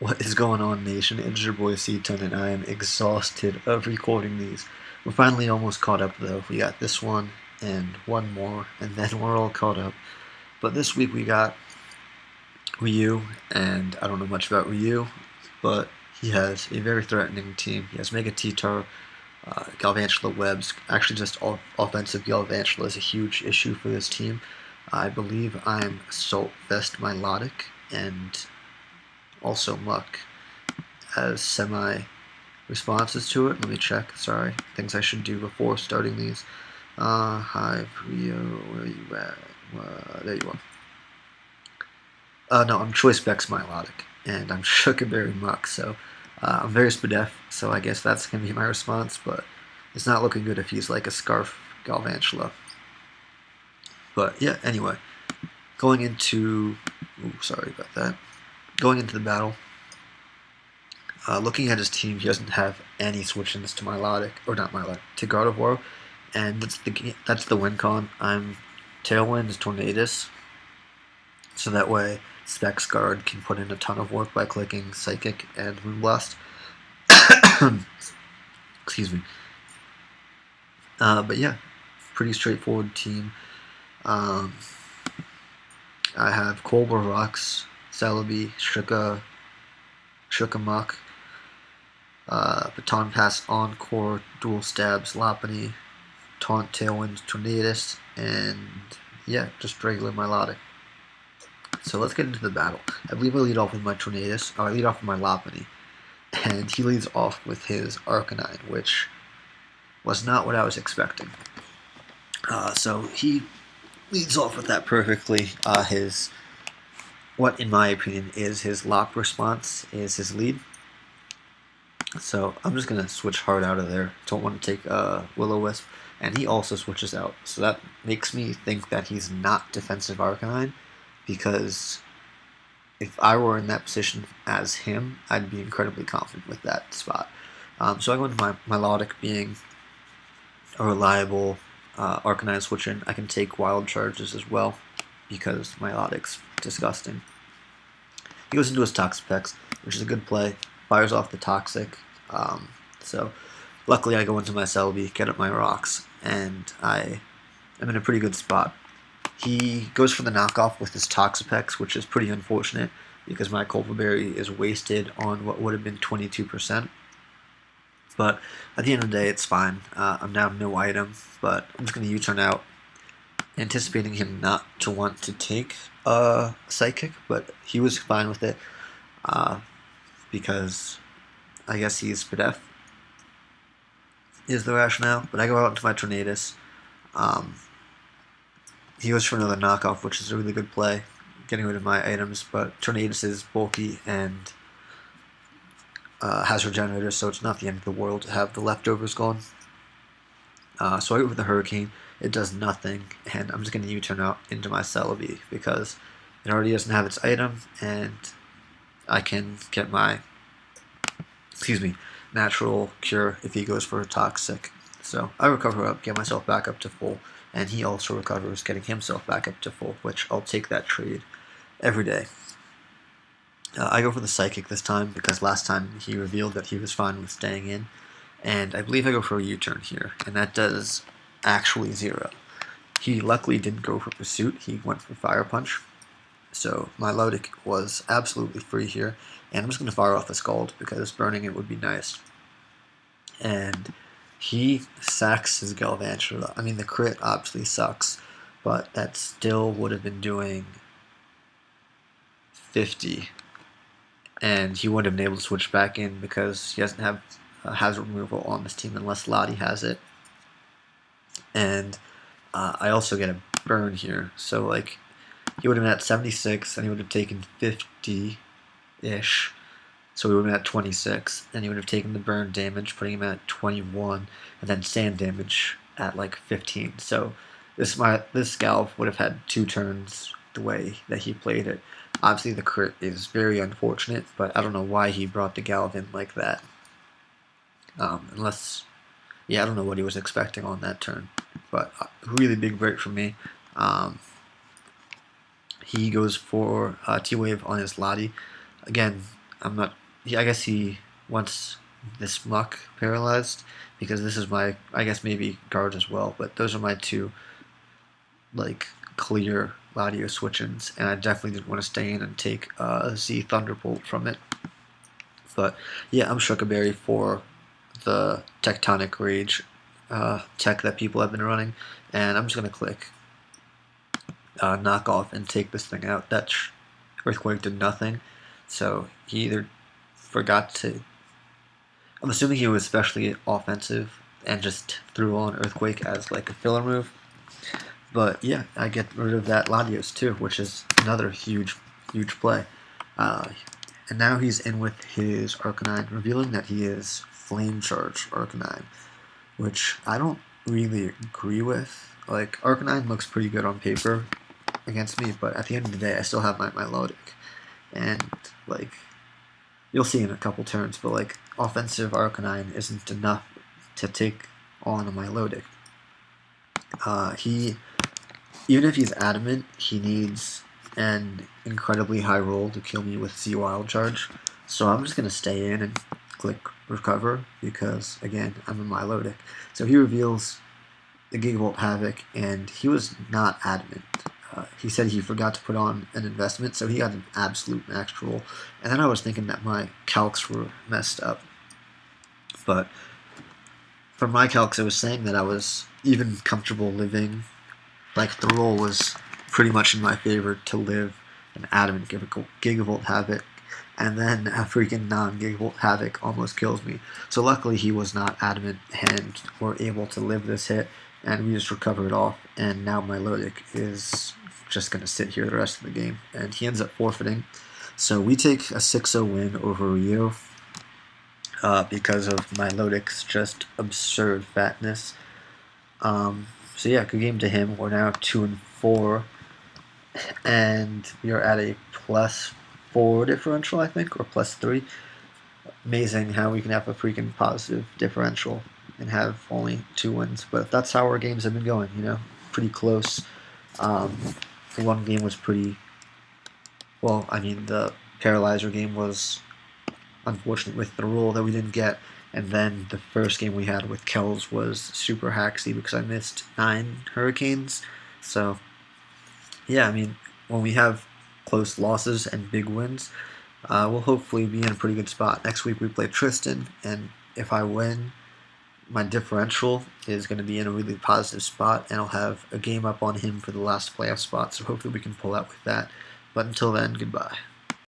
What is going on, nation? It's your boy C-Ton, and I am exhausted of recording these. We're finally almost caught up, though. We got this one and one more, and then we're all caught up. But this week we got Ryu, and I don't know much about Ryu, but he has a very threatening team. He has Mega T-Tar, Galvantula Webs. Actually, just offensive Galvantula is a huge issue for this team. I believe I'm Assault Vest Milotic, and also Muck as semi responses to it. Let me check. Sorry, things I should do before starting these. Hi, Rio, where are you at? There you are. No, I'm Choice Bex Milotic, and I'm Sugarberry Muck, so I'm very Spadef, so I guess that's going to be my response, but it's not looking good if he's like a Scarf Galvantula. But yeah, anyway, going into... Ooh, sorry about that. Going into the battle, looking at his team, he doesn't have any switch-ins to Milotic, or not Milotic, to Gardevoir, and that's the win con. I'm Tailwind is Tornadus, so that way Specs Guard can put in a ton of work by clicking Psychic and Moonblast. Excuse me. But yeah, pretty straightforward team. I have Cobra Rocks, Celebi, Muck, Baton Pass, Encore, Dual Stabs, Lopunny, Taunt, Tailwind, Tornadus, and yeah, just regular Milotic. So let's get into the battle. I believe I lead off with my Tornadus, or I lead off with my Lopunny, and he leads off with his Arcanine, which was not what I was expecting. So he leads off with that perfectly. What in my opinion is his lock response is his lead. So I'm just going to switch hard out of there. Don't want to take Will-O-Wisp. And he also switches out. So that makes me think that he's not defensive Arcanine, because if I were in that position as him, I'd be incredibly confident with that spot. So I go into my Milotic being a reliable Arcanine switch in. I can take wild charges as well, because Milotic's disgusting. He goes into his Toxapex, which is a good play. Fires off the Toxic. So luckily I go into my Celebi, get up my rocks, and I am in a pretty good spot. He goes for the knockoff with his Toxapex, which is pretty unfortunate because my Culpa Berry is wasted on what would have been 22%. But at the end of the day, it's fine. I'm down no item, but I'm just going to U-turn out, anticipating him not to want to take a Psychic, but he was fine with it because I guess he's Spadef is the rationale. But I go out into my Tornadus. He goes for another knockoff, which is a really good play, getting rid of my items, but Tornadus is bulky and has regenerators, so it's not the end of the world to have the leftovers gone. So I go for the Hurricane. It does nothing, and I'm just going to U-turn out into my Celebi because it already doesn't have its item, and I can get my, natural cure if he goes for a Toxic. So I recover up, get myself back up to full, and he also recovers, getting himself back up to full, which I'll take that trade every day. I go for the Psychic this time because last time he revealed that he was fine with staying in, and I believe I go for a U-turn here, and that does actually 0. He luckily didn't go for Pursuit, he went for Fire Punch, so Milotic was absolutely free here, and I'm just going to fire off the Scald because burning it would be nice. And he sacks his Galvantula. I mean, the crit obviously sucks, but that still would have been doing 50. And he wouldn't have been able to switch back in because he doesn't have hazard removal on this team unless Lottie has it. And I also get a burn here. So, like, he would have been at 76, and he would have taken 50-ish. So he would have been at 26, and he would have taken the burn damage, putting him at 21, and then sand damage at like 15. So this Galv would have had 2 turns the way that he played it. Obviously the crit is very unfortunate, but I don't know why he brought the Galv in like that. I don't know what he was expecting on that turn. But really big break for me. He goes for T-Wave on his Lottie. Again, I'm not. I guess he wants this muck paralyzed because this is my. I guess maybe guard as well, but those are my two like clear audio switch-ins, and I definitely didn't want to stay in and take Z Thunderbolt from it. But yeah, I'm Shuckaberry for the Tectonic Rage tech that people have been running, and I'm just gonna click knock off and take this thing out. That Earthquake did nothing, so he either forgot to. I'm assuming he was especially offensive and just threw on Earthquake as like a filler move. But yeah, I get rid of that Latios too, which is another huge play. Uh, and now he's in with his Arcanine, revealing that he is Flame Charge Arcanine, which I don't really agree with. Like, Arcanine looks pretty good on paper against me, but at the end of the day, I still have my Milotic. And, like, you'll see in a couple turns, but, like, offensive Arcanine isn't enough to take on a Milotic. Even if he's adamant, he needs an incredibly high roll to kill me with Z Wild Charge. So I'm just going to stay in and click Recover because, again, I'm a Milotic. So he reveals the Gigavolt Havoc, and he was not adamant. He said he forgot to put on an investment, so he got an absolute max roll. And then I was thinking that my calcs were messed up. But for my calcs, it was saying that I was even comfortable living. Like, the roll was pretty much in my favor to live an adamant Gigavolt Havoc, and then a freaking non-Gigavolt Havoc almost kills me. So luckily he was not adamant, and we're able to live this hit, and we just recover it off, and now Milotic is just going to sit here the rest of the game, and he ends up forfeiting. So we take a 6-0 win over Rio because of Milotic's just absurd fatness. So yeah, good game to him. We're now 2-4, and we are at a +4 differential, I think, or +3. Amazing how we can have a freaking positive differential and have only 2 wins. But that's how our games have been going, you know, pretty close. The one game was pretty, well, I mean, the Paralyzer game was unfortunate with the rule that we didn't get. And then the first game we had with Kells was super haxy because I missed 9 Hurricanes. So, yeah, I mean, when we have close losses and big wins, we'll hopefully be in a pretty good spot. Next week we play Tristan, and if I win, my differential is going to be in a really positive spot, and I'll have a game up on him for the last playoff spot, so hopefully we can pull out with that. But until then, goodbye.